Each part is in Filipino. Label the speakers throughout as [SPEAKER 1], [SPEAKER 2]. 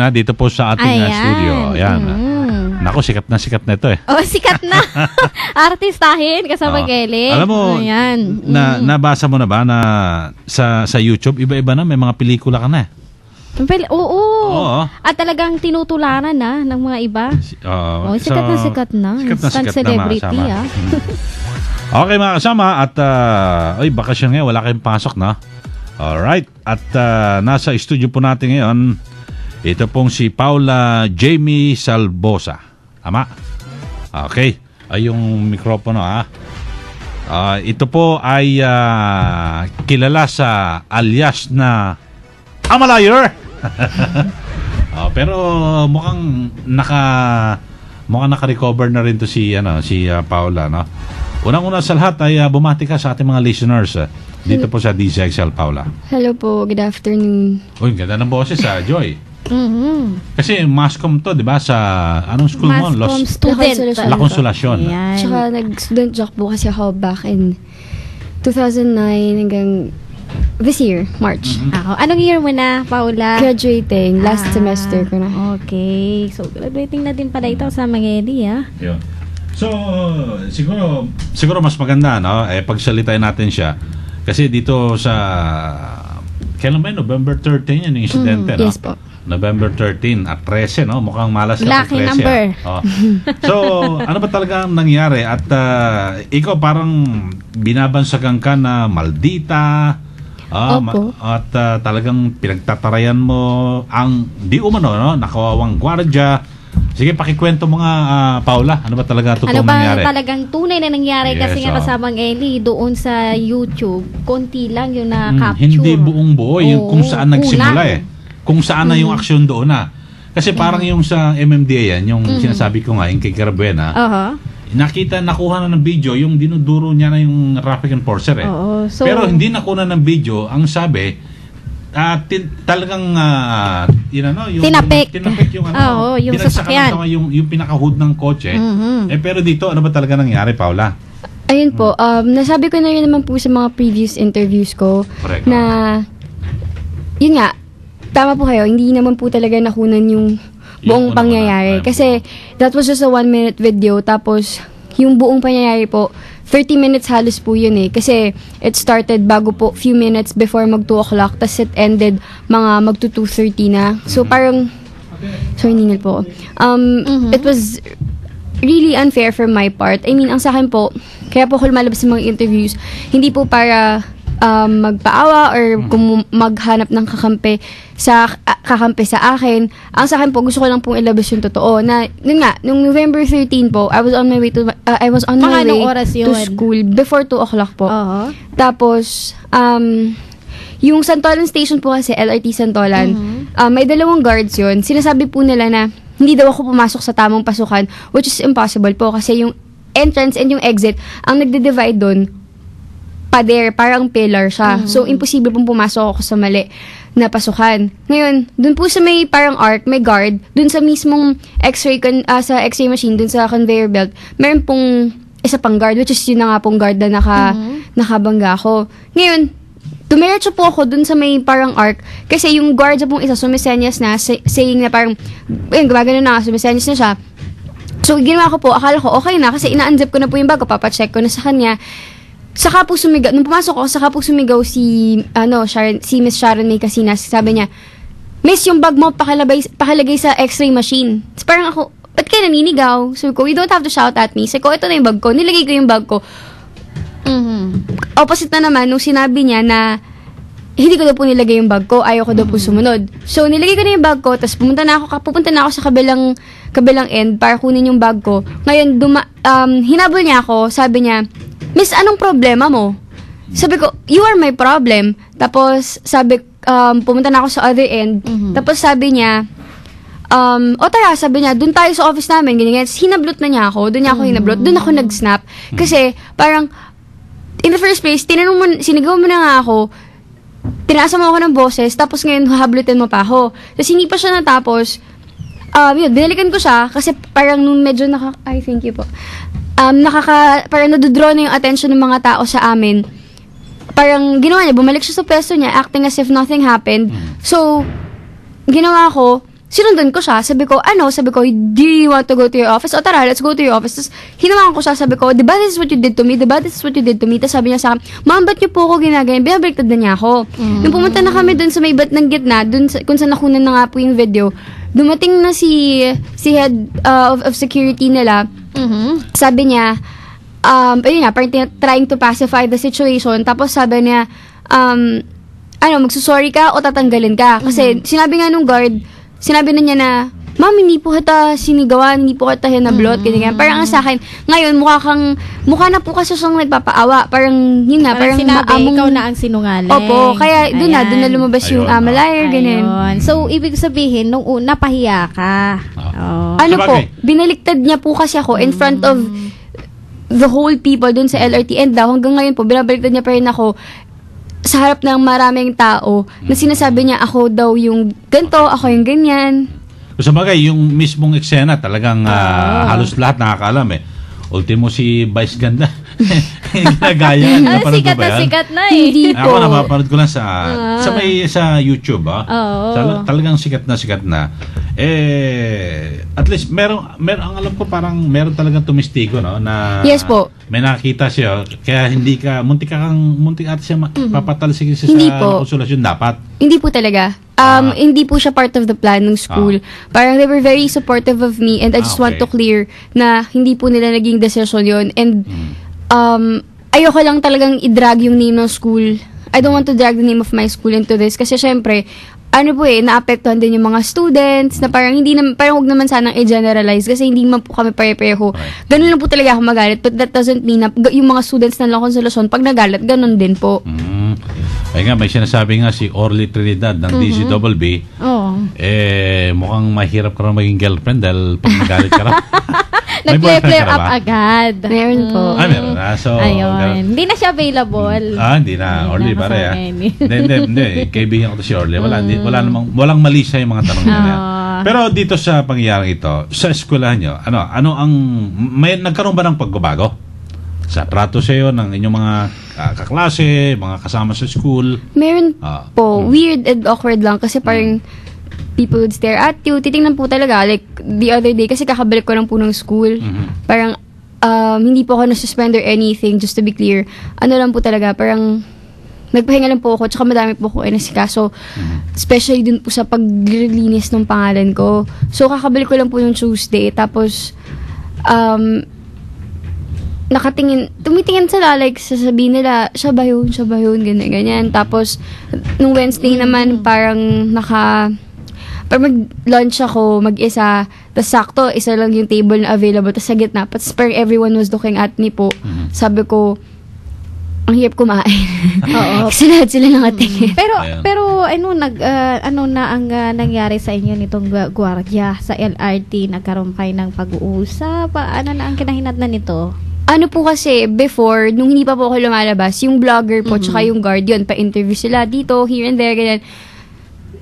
[SPEAKER 1] Na dito po sa ating studio. Ayan. Nako, sikat na ito eh.
[SPEAKER 2] Oh, sikat na. Artistahin kasama Kelly.
[SPEAKER 1] Alam mo, nabasa mo na ba na sa YouTube, iba-iba na, may mga pelikula ka na eh.
[SPEAKER 2] Oo. At talagang tinutularan na ng mga iba. Sikat na.
[SPEAKER 1] Sikat na
[SPEAKER 2] celebrity
[SPEAKER 1] mga Okay mga kasama, at bakasyon ngayon, wala kayong pasok na. Alright, at nasa studio po natin ngayon, ito pong si Paula Jamie Salbosa. Tama? Okay. Ay, yung mikropono ito po ay kilala sa alias na Amalayer. Pero mukhang naka-recover na rin to si Paula, no? Unang-una sa lahat ay bumati ka sa ating mga listeners dito po sa DZXL, Paula.
[SPEAKER 3] Hello po, good afternoon.
[SPEAKER 1] Uy, ganda ng boses Joy. Kasi Mascom to, di ba? Sa anong school mo?
[SPEAKER 2] Mascom student.
[SPEAKER 1] La Consolacion.
[SPEAKER 3] Tsaka nag-student jock po kasi ako back in 2009 hanggang this year, March.
[SPEAKER 2] Anong year mo na, Paula?
[SPEAKER 3] Graduating. Last semester ko na.
[SPEAKER 2] Okay. So, graduating na din pala ito sa Mangeli,
[SPEAKER 1] Yun. So, siguro mas maganda, no? Pagsalitain natin siya. Kasi dito sa... Kailan ba yun? November 13 yung insidente, no?
[SPEAKER 3] Yes po.
[SPEAKER 1] November 13 at 13, no? Mukhang malas na
[SPEAKER 2] lucky 13. Number.
[SPEAKER 1] So, ano ba talaga nangyari? At ikaw parang binabansagan ka na maldita. At talagang pinagtatarayan mo ang di umano, no? Nakawawang gwardya. Sige, pakikwento mga Paula, ano ba talaga totoong nangyari?
[SPEAKER 2] Ano ba talagang tunay na nangyari? Kasi nga kasamang Ellie, doon sa YouTube, konti lang yung na-capture.
[SPEAKER 1] Hindi buong buo, yung kung saan nagsimula kung saan na yung aksyon doon na. Kasi parang yung sa MMDA yan, yung sinasabi ko nga, yung kay Carabuena, nakuha na ng video, yung dinuduro niya na yung traffic enforcer So, pero hindi nakuha ng video, ang sabi, talagang yung
[SPEAKER 2] tinapik
[SPEAKER 1] yung
[SPEAKER 2] yung sasakyan,
[SPEAKER 1] yung pinaka-hood ng kotse. Pero dito, ano ba talaga nangyari, Paula?
[SPEAKER 3] Ayun po, nasabi ko na rin naman po sa mga previous interviews ko.
[SPEAKER 1] Correct.
[SPEAKER 3] Na yun nga, tama po kayo, hindi naman po talaga nakunan yung buong pangyayari. Kasi that was just a 1-minute video. Tapos, yung buong pangyayari po, 30 minutes halos po yun Kasi it started bago po, few minutes before mag 2 o'clock. Tapos it ended mga mag 2:30 na. So, parang, sorry, ninil po. It was really unfair from my part. I mean, ang sa akin po, kaya po ako lumalabas sa mga interviews, hindi po para magpaawa or kung maghanap ng kakampi sa akin. Ang sa akin po, gusto ko lang pong ilabas yung totoo na nung November 13 po, I was on my way to school before 2 o'clock po. Tapos yung Santolan Station po kasi, LRT Santolan, may 2 guards yun. Sinasabi po nila na hindi daw ako pumasok sa tamang pasukan, which is impossible po kasi yung entrance and yung exit, ang nagde-divide doon pader, parang pillar siya. So, imposible pong pumasok ako sa mali na pasukan. Ngayon, dun po sa may parang arc, may guard, dun sa mismong sa x-ray machine, dun sa conveyor belt, meron pong isa pang guard, which is yun na nga pong guard na nakabangga ako. Ngayon, dumiretso po ako dun sa may parang arc, kasi yung guard sa pong isa, sumisenyas na, saying na parang, gumagano na, sumisenyas na siya. So, ginawa ko po, akala ko okay na, kasi ina-unzip ko na po yung bag ko, papacheck ko na sa kanya. Saka po sumigaw, nung pumasok ako, saka po sumigaw si Miss Sharon May Casinas. Sabi niya, Miss, yung bag mo pakalagay sa x-ray machine. So, parang ako, ba't kayo naninigaw? Sabi ko, you don't have to shout at me. Sabi ko, ito na yung bag ko. Nilagay ko yung bag ko. Opposite na naman, nung sinabi niya na hindi ko daw po nilagay yung bag ko, ayaw ko daw po sumunod. So, nilagay ko na yung bag ko, tapos pupunta na ako sa kabilang end para kunin yung bag ko. Ngayon, hinabol niya ako, sabi niya, Miss, anong problema mo? Sabi ko, you are my problem. Tapos, pumunta na ako sa other end. Tapos sabi niya, tara, sabi niya, dun tayo sa office namin, ganyan. Hinablot na niya ako, dun niya ako hinablot, dun ako nag-snap. Kasi, parang, in the first place, sinigaw mo na nga ako, tinaasa mo ako ng boses, tapos ngayon, hablutin mo pa ako. Tapos, hindi pa siya natapos, binalikan ko siya, kasi parang nung medyo thank you po. Parang nadodraw na yung attention ng mga tao sa amin. Parang ginawa niya, bumalik siya sa pwesto niya, acting as if nothing happened. So, ginawa ko, sinundan ko siya. Sabi ko, do you want to go to your office? O tara, let's go to your office. Tapos, hinawakan ko siya. Sabi ko, diba this is what you did to me? Diba this is what you did to me? Tapos sabi niya sa akin, ma'am, ba't niyo po ako ginagayan? Binabaliktad na niya ako. Nung pumunta na kami dun sa may bat ng gitna, kung saan nakunan na nga po yung video, dumating na si head of security nila. Sabi niya, ayun nga, parang trying to pacify the situation. Tapos sabi niya, magsusorry ka o tatanggalin ka. Kasi sinabi nga nung guard, sinabi na niya na, ma'am, hindi po kita sinigawan, hindi po kita hinablot, ganyan. Parang sa akin, ngayon, mukha na po kasi siyang nagpapaawa. Parang, yun nga, parang
[SPEAKER 2] sinabi, ikaw na ang sinungaling.
[SPEAKER 3] Opo, kaya doon na lumabas yung liar, ganyan.
[SPEAKER 2] So, ibig sabihin, nung una, pahiya ka.
[SPEAKER 3] Binaliktad niya po kasi ako in front of the whole people doon sa LRT. And hanggang ngayon po, binabaliktad niya pa rin ako sa harap ng maraming tao na sinasabi niya ako daw yung ganito, ako yung ganyan.
[SPEAKER 1] Sa bagay, yung mismong eksena talagang halos lahat nakakaalam eh. Ultimo si Vice Ganda. Ginagaya.
[SPEAKER 2] Sikat na eh.
[SPEAKER 3] Hindi po.
[SPEAKER 1] Ako napapanood ko lang sa YouTube. Talagang sikat na. At least meron ang alam ko parang meron talagang tumistigo, no, na
[SPEAKER 3] yes po.
[SPEAKER 1] May nakita siya kaya hindi ka muntik ata siya papatalsikin siya sa konsolasyon dapat.
[SPEAKER 3] Hindi po talaga. Hindi po siya part of the plan ng school. Parang they were very supportive of me and I just want to clear na hindi po nila naging decision yun. And ayoko lang talagang i-drag yung name ng school. I don't want to drag the name of my school into this kasi syempre, naapektuhan din yung mga students na parang parang huwag naman sanang i-generalize kasi hindi man po kami pare-pareho. Ganun lang po talaga ako magalit, but that doesn't mean na yung mga students ng La Consolacion, pag nagalit, ganun din po.
[SPEAKER 1] Ay nga, may sinasabi nga si Orly Trinidad ng DCWB, mukhang mahirap ka rin maging girlfriend dahil pag nagalit ka rin.
[SPEAKER 2] Nag-flare up agad.
[SPEAKER 3] Meron po.
[SPEAKER 1] Meron na. So,
[SPEAKER 2] ayun. Hindi na siya available.
[SPEAKER 1] Hindi na. Orly, pare. Hindi. Kaibigan ko to si Orly. Walang mali sa yung mga tanong niya. Pero dito sa pangyayari ito, sa eskwelahan nyo, nagkaroon ba ng pagbabago? Sa trato sa iyo ng inyong mga kaklase, mga kasama sa school?
[SPEAKER 3] Meron po. Weird and awkward lang kasi parang people would stare at you. Titingnan po talaga. Like, the other day, kasi kakabalik ko lang po ng school. Parang, hindi po ako na-suspend or anything, just to be clear. Ano lang po talaga, parang, nagpahinga lang po ako, tsaka madami po ako inasikaso. Especially dun po sa paglilinis ng pangalan ko. So, kakabalik ko lang po yung Tuesday. Tapos, tumitingin sila, like, sasabihin nila, siya ba yun, ganyan. Tapos, nung Wednesday naman, parang mag-lunch ako, mag-isa, tapos sakto, isa lang yung table na available, tapos sa gitna, parang everyone was looking at me po. Sabi ko, ang hirap kumain. Oo. Kasi lahat sila nakatingin.
[SPEAKER 2] Pero ano na ang nangyari sa inyo nitong gwardiya sa LRT? Nagkaroon kayo ng pag-uusap? Ano na ang kinahinatnan nito?
[SPEAKER 3] Ano po kasi, before, nung hindi pa po ako lumalabas, yung vlogger po, tsaka yung guard, yun, pa-interview sila dito, here and there, ganyan.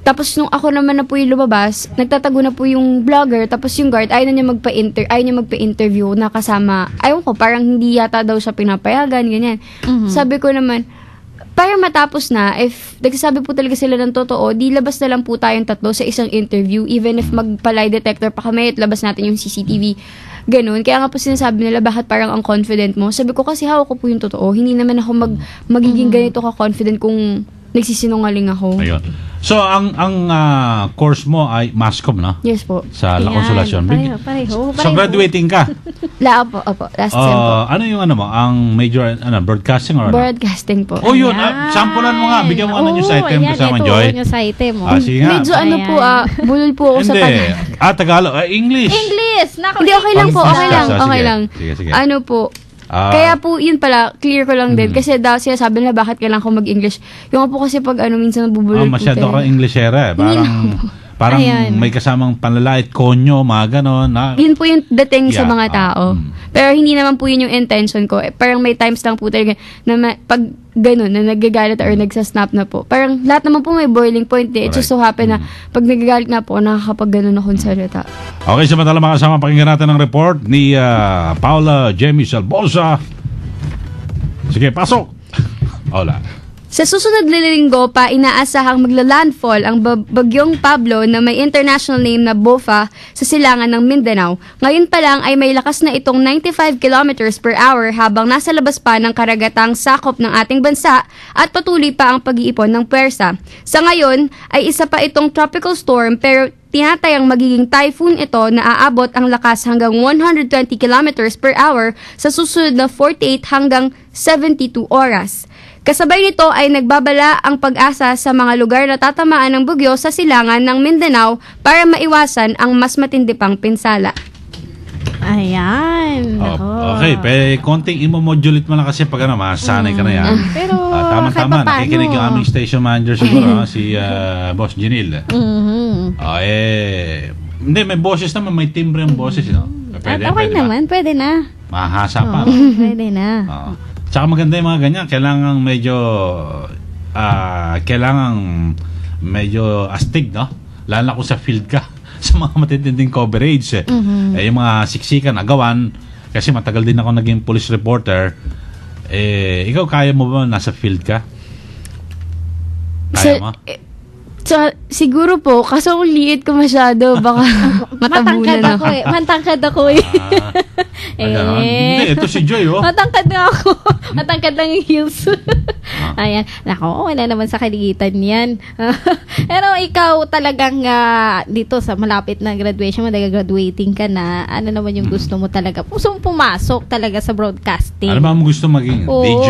[SPEAKER 3] Tapos, nung ako naman na po yung lumabas, nagtatago na po yung vlogger, tapos yung guard, ayaw niya magpa-interview na kasama. Ayaw ko, parang hindi yata daw siya pinapayagan, ganyan. Sabi ko naman, para matapos na, if nagsasabi po talaga sila ng totoo, di labas na lang po tayong tatlo sa isang interview, even if magpa-lie detector pa kami, at labas natin yung CCTV. Ganun. Kaya nga po sinasabi nila, bakit parang ang confident mo? Sabi ko, kasi hawak ko po yung totoo. Hindi naman ako magiging ganito ka-confident kung nagsisinungaling ako.
[SPEAKER 1] Ayun. So, ang course mo ay Masscom, no?
[SPEAKER 3] Yes po.
[SPEAKER 1] Sa La Consolacion.
[SPEAKER 2] Pareho.
[SPEAKER 1] So, graduating ka?
[SPEAKER 3] Opo. Last sem po.
[SPEAKER 1] Ano yung ang major, broadcasting or ano?
[SPEAKER 3] Broadcasting po.
[SPEAKER 1] Oh, yun. Sampulan mo nga. Bigyan mo news item kasama Joy.
[SPEAKER 2] Ito, news item.
[SPEAKER 1] Sige nga.
[SPEAKER 3] Medyo bulol po ako sa Tagalog.
[SPEAKER 1] Tagalog. English.
[SPEAKER 3] Hindi, okay lang po. Okay lang.
[SPEAKER 1] Sige.
[SPEAKER 3] Ano po, kaya po, yun pala, clear ko lang din. Kasi daw sinasabi nila, bakit kailangan ko mag-English? Yung po kasi pag minsan nabubulol po.
[SPEAKER 1] Masyado ka Englishera. Parang may kasamang panlalait, konyo, mga ganon.
[SPEAKER 3] Yun po yung dating sa mga tao. Pero hindi naman po yun yung intention ko. Parang may times lang po talaga na pag ganon, na nagagalit or nagsasnap na po. Parang lahat naman po may boiling point eh. It just so happen na pag nagagalit na po, nakakapag ganon akong salita.
[SPEAKER 1] Okay, samantala mga kasama, pakinggan natin ang report ni Paula Jamie Salbosa. Sige, pasok! Hola.
[SPEAKER 3] Sa susunod na linggo pa, inaasahang magla-landfall ang bagyong Pablo na may international name na BOFA sa silangan ng Mindanao. Ngayon pa lang ay may lakas na itong 95 kilometers per hour habang nasa labas pa ng karagatang sakop ng ating bansa at patuloy pa ang pag-iipon ng pwersa. Sa ngayon ay isa pa itong tropical storm pero tinatayang magiging typhoon ito na aabot ang lakas hanggang 120 kilometers per hour sa susunod na 48 hanggang 72 oras. Kasabay nito ay nagbabala ang pag-asa sa mga lugar na tatamaan ng bagyo sa silangan ng Mindanao para maiwasan ang mas matindi pang pinsala.
[SPEAKER 2] Ayan.
[SPEAKER 1] Okay, konting imomodulate mo lang kasi pag masanay ka na yan.
[SPEAKER 2] Pero
[SPEAKER 1] tama-tama, nakikinig yung aming station manager siguro, si Boss Janil. Hindi, may boses naman, may timbre ang boses. No?
[SPEAKER 2] Pwede naman, pwede na.
[SPEAKER 1] Mahasa pa.
[SPEAKER 2] Pwede na.
[SPEAKER 1] Tsaka maganda yung mga ganyan. Kailangan medyo astig, no? Lalo na kung sa field ka. Sa mga matitinding coverage. Yung mga siksikan, agawan. Kasi matagal din ako naging police reporter. Ikaw, kaya mo ba nasa field ka? Kaya mo?
[SPEAKER 3] Siguro po, kaso kung liit ko masyado, baka matabunan ako.
[SPEAKER 2] Matangkad ako eh.
[SPEAKER 1] Hindi, ito si Joy, oh.
[SPEAKER 2] Matangkad na ako. Matangkad lang yung heels. Ayan. Nako, wala naman sa kaligitan yan. Pero ikaw talagang dito sa malapit na graduation mo, graduating ka na, ano naman yung gusto mo talaga? Gusto mo pumasok talaga sa broadcasting?
[SPEAKER 1] Ano ba mo gusto maging? DJ?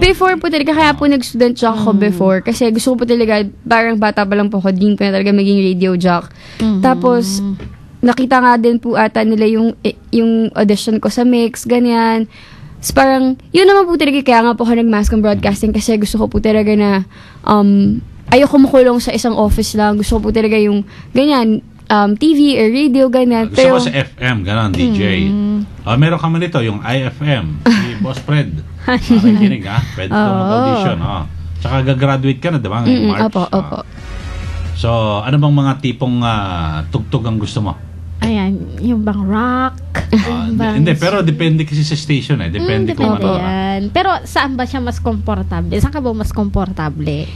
[SPEAKER 3] Before po talaga, kaya po nag-student jock ako before. Kasi gusto ko po talaga, parang bata pa lang po ako, din ko na talaga maging radio jock. Tapos, nakita nga din po ata nila yung audition ko sa mix, ganyan. So, parang, yun naman po talaga, kaya nga po ako nag-mass com broadcasting kasi gusto ko po talaga na, ayoko makulong sa isang office lang. Gusto ko po talaga yung, ganyan, TV or radio, ganyan.
[SPEAKER 1] Gusto ko sa FM, gano'n, DJ. Meron kami nito, yung IFM, si Boss Fred. Makikinig, ha? Pwede ito mag-audition, Tsaka gagraduate ka na, diba? Ngayong March.
[SPEAKER 3] Opo.
[SPEAKER 1] So, ano bang mga tipong tugtog ang gusto mo?
[SPEAKER 2] Ayan, yung bang rock?
[SPEAKER 1] Hindi, pero depende kasi sa station eh. Depende kung ano.
[SPEAKER 2] Yan. Pero saan ba siya mas komportable? Saan ka ba mas komportable?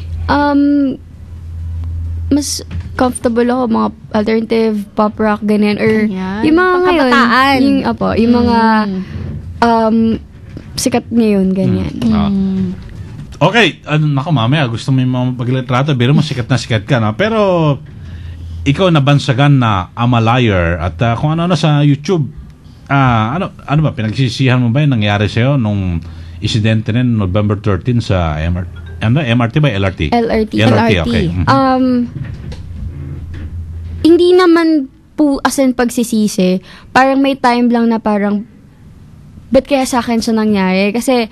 [SPEAKER 3] Mas comfortable ako, mga alternative, pop rock, ganyan. Or
[SPEAKER 2] ayan,
[SPEAKER 3] yung mga ngayon. Yung mga sikat ngayon, ganyan.
[SPEAKER 1] Okay, naku mamaya, gusto mo yung maglitrato, biro mo sikat na sikat ka, no? Pero, ikaw nabansagan na I'm a liar at kung ano sa YouTube, ano ba, pinagsisihan mo ba yung nangyari sa'yo nung insidente rin November 13 sa MRT ba? LRT?
[SPEAKER 3] LRT,
[SPEAKER 1] okay.
[SPEAKER 3] Hindi naman po as in pagsisisi, parang may time lang na parang ba't kaya sa akin siya nangyari? Kasi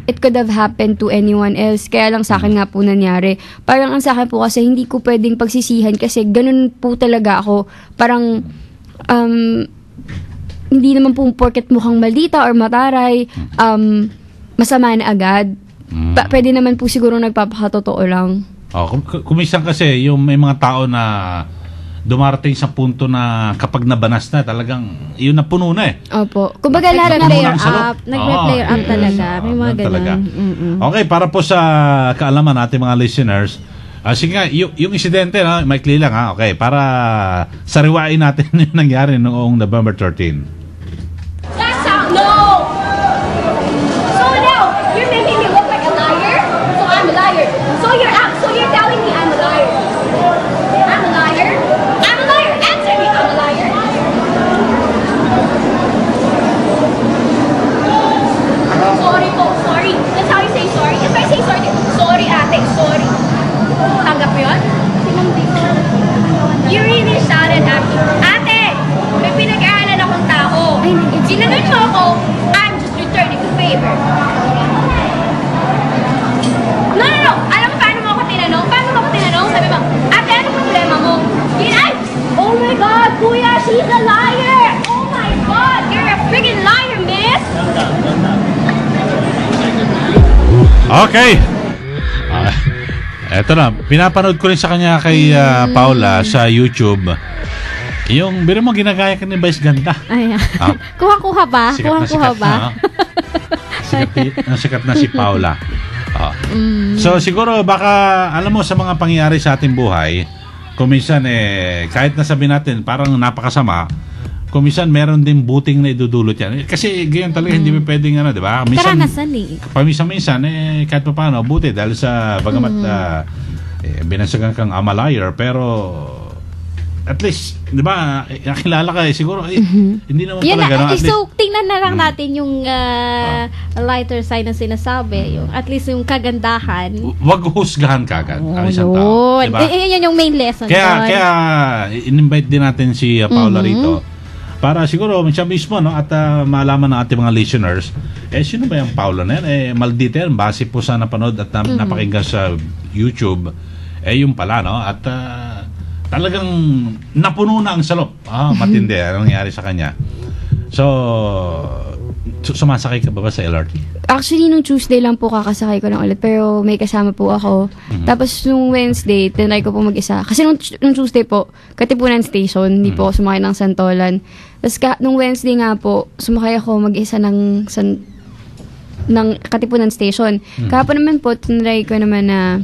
[SPEAKER 3] it could have happened to anyone else. Kaya lang sa akin nga po nangyari. Parang ang sa akin po kasi hindi ko pwedeng pagsisihan kasi ganun po talaga ako. Parang hindi naman po porket mukhang maldita or mataray, masama na agad. Pwede naman po siguro nagpapakatotoo lang.
[SPEAKER 1] Kumisan kasi yung may mga tao na dumarating sa punto na kapag nabanas na, talagang yun na puno na eh.
[SPEAKER 3] Opo. Kumbaga lahat
[SPEAKER 2] nag-player up talaga. May mga ganun.
[SPEAKER 1] Okay, para po sa kaalaman natin mga listeners, sige nga, yung insidente, maikli lang ha, okay, para sariwain natin yung nangyari noong November 13.
[SPEAKER 4] That's how, no! So now, you're making me look like a liar? So I'm a liar. So you're telling me I'm a liar. I'm a liar? I'm a liar! Answer me, I'm a liar! Sorry po, sorry. That's how you say sorry. If I say sorry ate, sorry. Tanggap mo yun? You really shouted at me. Ate! May pinag-aaral akong tao. Ginanun mo ako, I'm just returning the favor. No! Alam mo paano mo ako tinanong? Sabi mo, ate, ano problema mo? Oh my God, kuya, she's a liar! Oh my God, you're a friggin' liar, miss!
[SPEAKER 1] Okay. Eto na, pinapanood ko rin sa kanya kay Paula sa YouTube. Yung, biro mo, ginagaya ka ni Vice Ganda.
[SPEAKER 2] Ayan. Kuha-kuha ba?
[SPEAKER 1] Sikat na si Paula. So siguro baka alam mo sa mga pangyayari sa ating buhay, kung minsan kahit nasabi natin parang napakasama, kung minsan meron din buting na idudulot yan. Kasi ganyan talaga hindi mo pwedeng di ba? Minsan,
[SPEAKER 2] karanasan
[SPEAKER 1] paminsan-minsan kahit pa paano buti dahil sa bagamat binansagan kang liar, pero at least, di ba, nakilala ka siguro, hindi naman
[SPEAKER 2] yun
[SPEAKER 1] pala gano'n.
[SPEAKER 2] So, tingnan na lang natin yung lighter side na sinasabi. Yung, at least yung kagandahan.
[SPEAKER 1] Wag husgahan kagad ang isang tao.
[SPEAKER 2] Yun.
[SPEAKER 1] Diba?
[SPEAKER 2] Yun yung main lesson.
[SPEAKER 1] Kaya in-invite din natin si Paula rito para siguro siya mismo at malaman ng ating mga listeners, sino ba yung Paula na yan? Maldita yan, base po sa napanood at napakinggan sa YouTube, yung pala, no? At talagang napuno na ang salop. Matindi ang nangyari sa kanya. So, sumasakay ka ba sa LRT?
[SPEAKER 3] Actually, nung Tuesday lang po kakasakay ko lang ulit, pero may kasama po ako. Tapos nung Wednesday, tinry ko po mag-isa. Kasi nung Tuesday po, Katipunan Station, hindi po ako sumakay ng Santolan. Tapos nung Wednesday nga po, sumakay ako mag-isa ng Katipunan Station. Kahapon naman po, tinry ko naman na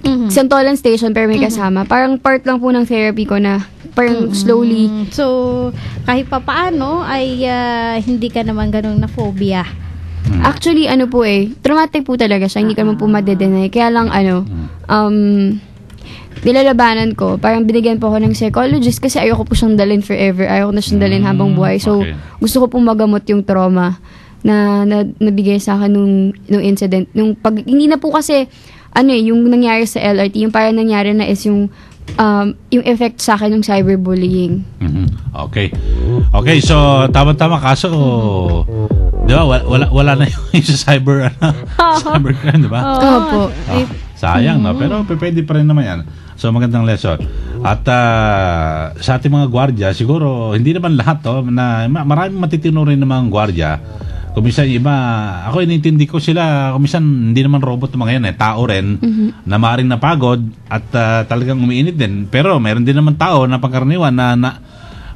[SPEAKER 3] Santolan Station pero may kasama. Parang part lang po ng therapy ko na parang slowly.
[SPEAKER 2] So, kahit pa paano ay hindi ka naman ganun na phobia.
[SPEAKER 3] Actually, traumatic po talaga siya. Hindi ka naman po madedenay. Kaya lang, nilalabanan ko. Parang binigyan po ako ng psychologist kasi ayoko po siyang dalhin forever. Ayoko na siyang dalhin habang buhay. So, gusto ko pong magamot yung trauma na nabigay sa akin nung incident. Hindi na po kasi yung nangyari sa LRT, yung parang nangyari na is yung effect sa akin ng cyberbullying.
[SPEAKER 1] Okay, so tama-tama kaso di ba, wala na yung sa cybercrime, di ba?
[SPEAKER 3] Opo.
[SPEAKER 1] Sayang, no? Pero pwede pa rin naman yan. So magandang lesson. At sa ating mga gwardiya, siguro hindi naman lahat na maraming matitino rin namang gwardiya. Kung minsan iba, ako inintindi ko sila, kung minsan hindi naman robot mga yan, tao rin, na maaaring napagod at talagang umiinit din. Pero meron din naman tao na pangkaraniwan na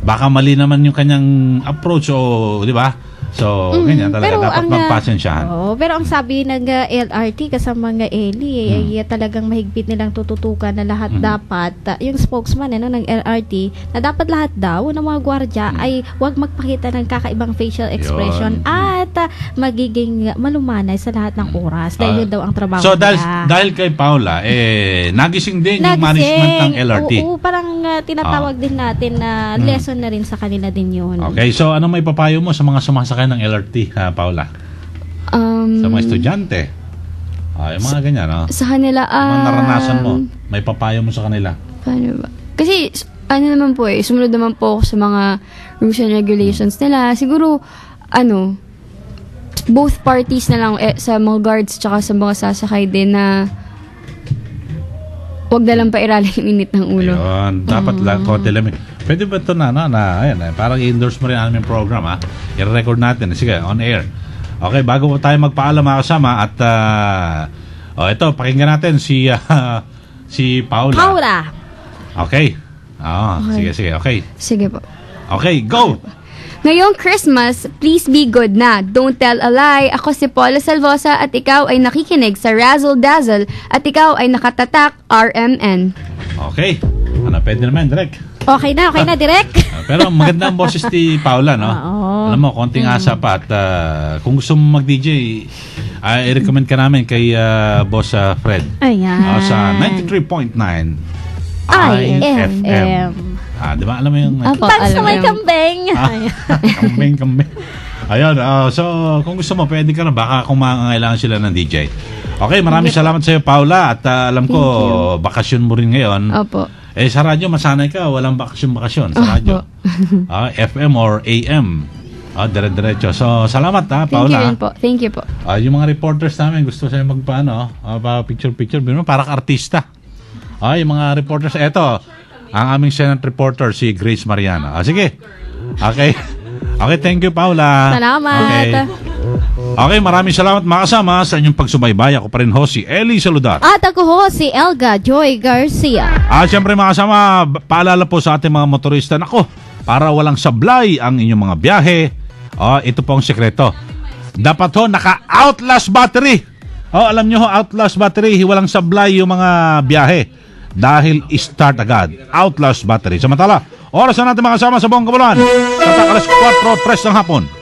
[SPEAKER 1] baka mali naman yung kanyang approach di ba? So, ganyan talaga. Dapat magpasensyahan.
[SPEAKER 2] Pero ang sabi ng LRT kasama ng Eli, ay talagang mahigpit nilang tututukan na lahat dapat, yung spokesman ng LRT, na dapat lahat daw ng mga gwardya ay huwag magpakita ng kakaibang facial expression at magiging malumanay sa lahat ng oras. Dahil yun daw ang trabaho
[SPEAKER 1] nila. So, dahil kay Paula, nagising din yung management ng LRT.
[SPEAKER 2] Oo, parang tinatawag din natin na lesson na rin sa kanila din yun.
[SPEAKER 1] Okay, so ano may papayo mo sa mga sumasakay ng LRT, Paula? Sa mga estudyante. Yung mga ganyan, no?
[SPEAKER 3] Sa kanila,
[SPEAKER 1] mga naranasan mo, may papayo mo sa kanila.
[SPEAKER 3] Paano ba? Kasi, naman po sumunod naman po ako sa mga rules and regulations nila. Siguro, both parties na lang sa mga guards tsaka sa mga sasakay din na wag na lang pairalin yung init ng ulo.
[SPEAKER 1] Ayun, dapat lang konti lamig. Pwede ba ito ayan, parang i-endorse mo rin namin program, i-record natin. Sige, on air. Okay, bago tayo magpaalam mga kasama at ito, pakinggan natin si Paula. Okay. Sige, okay.
[SPEAKER 3] Sige po.
[SPEAKER 1] Okay, go!
[SPEAKER 3] Ngayong Christmas, please be good na. Don't tell a lie. Ako si Paula Salvosa at ikaw ay nakikinig sa Razzle Dazzle at ikaw ay nakatatak RMN.
[SPEAKER 1] Okay. Pwede naman, direct.
[SPEAKER 2] Okay na, direct.
[SPEAKER 1] Pero maganda ang boses ni Paula, no? Alam mo, konting asa pa at kung gusto mo mag-DJ, i-recommend ka namin kay Boss Fred.
[SPEAKER 2] Ayan.
[SPEAKER 1] Sa 93.9
[SPEAKER 2] IFM.
[SPEAKER 1] Di ba? Alam mo yung...
[SPEAKER 2] Thanks na may kambing.
[SPEAKER 1] Kambing. Ayun, so kung gusto mo, pwede ka na. Baka kung mangangailangan sila ng DJ. Okay, maraming salamat sa iyo, Paula. At alam ko, bakasyon mo rin ngayon.
[SPEAKER 3] Opo.
[SPEAKER 1] Sa radyo, masanay ka. Walang bakasyon sa radyo. FM or AM. Dire-diretso. So, salamat Paula.
[SPEAKER 3] Thank you po.
[SPEAKER 1] Yung mga reporters namin, gusto sa'yo picture-picture. Parang artista. Yung mga reporters. Eto, ang aming Senate reporter, si Grace Mariana. Sige. Okay. Okay, thank you, Paula.
[SPEAKER 2] Salamat.
[SPEAKER 1] Okay, maraming salamat mga kasama sa inyong pagsubaybay. Ako pa rin ho, si Eli Saludar.
[SPEAKER 2] At ako ho, si Elga Joy Garcia.
[SPEAKER 1] Siyempre mga kasama, paalala po sa ating mga motorista, para walang sablay ang inyong mga biyahe, ito po ang sekreto. dapat ho naka-outlast battery. Alam nyo ho, outlast battery, walang sablay yung mga biyahe. Dahil start agad. Outlast battery. Samantala, oras na natin makasama sa buong kabuluhan. Sa alas 4:03 ng hapon.